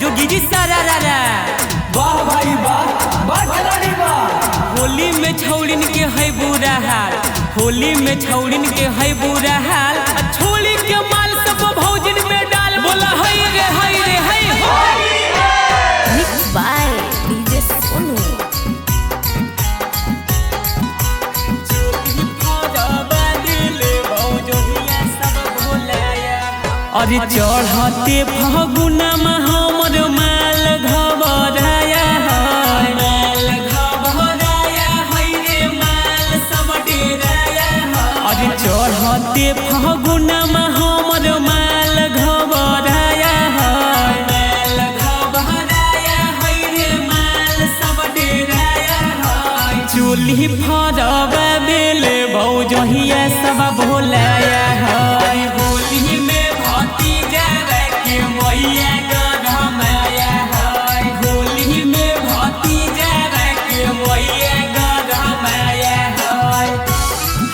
जोगी जी सारा वाह भाई वाह खिलाड़ी वाह। होली में छौड़िन के है बुरा हाल, होली में छौड़िन के है बुरा हाल। छोड़ी के माल सब भौजिन में डाल बोला हई रे हई रे हई। Mixed by DJ Sonu। अरे चढ़ते फगुनमा हमर माल घबराया है, माल घबराया है रे माल सब डेराया है। अरे चढ़ते फगुनमा हमर माल घबराया है, माल घबराया है रे माल सब डेराया है। चोली फरबा बेले भौजहिया सब भोलाया है। होली में मैया गरमाया है, होली में भतीजा के मैया गरमाया है।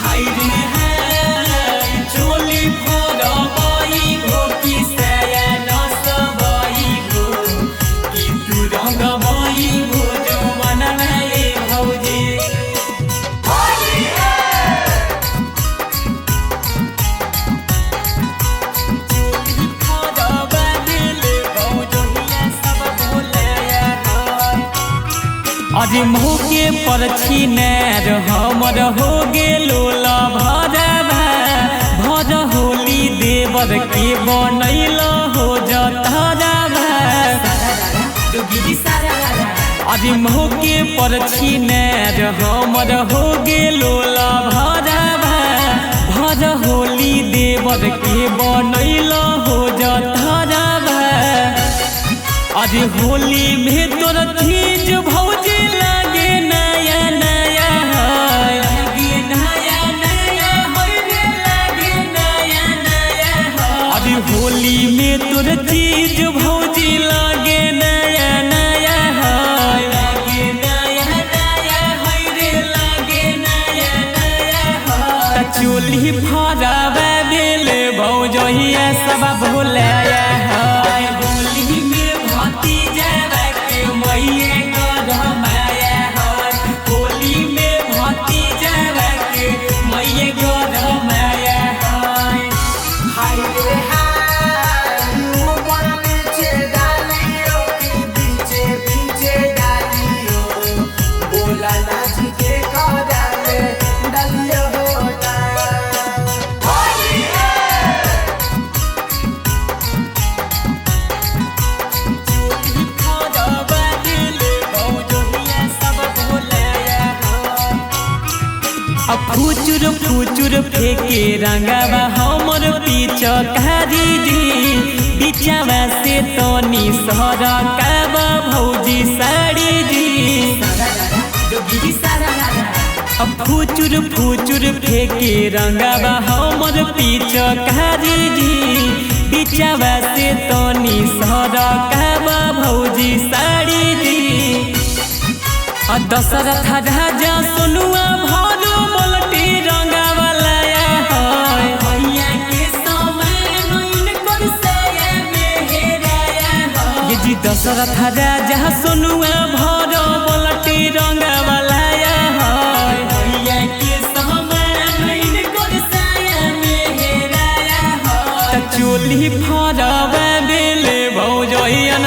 हाय रे हाय चोली फरबई भोकी साया नसबई गो कि तू रंगबई भो जवाना रे भौजी। अरे मौके पर छिनार हमर हो गेलो भरबा भर होली देवर के बनैल हो जतरबा। अरे मौके पर छिनार हमर हो गेलो भरबा भर होली देवर के बनैल हो जतरबा। अरे होली में तोर चीज भौजी लागे नया नया है, लागे नया नया है रे लागे नया नया है। अरे होली में तोर चीज भौजी लागे नया नया है, लागे नया नया है रे लागे नया नया है। चोली फरबा बेले भौजहिया सब भोलाया है। होली में भतीजा के मैया गरमाया है, होली में भतीजा के मैया गरमाया है। हाय रे हाय ऊपर नीचे डालियो कि पीछे पीछे डालियो बोला नाच के खड़ा में डालियो होना। फुचुर फुचुर फेंके रंगावा हमर पिचकारी जी बिचावा से तनी सरकावा भौजी साड़ी जी। फुचुर फुचुर फेंके रंगावा हमर पिचकारी जी बिचावा से तनी सरकावा भौजी साड़ी जी। दशरथ राजा सोनुआ भरो मलटी रंगावा लाया है, भैया के समान इनकर साया में हेराया है। ये जी दशरथ राजा सोनुआ भरो मलटी रंगावा लाया है, भैया के समान इनकर साया में हेराया है। चोली फरबा बेले भौजहिया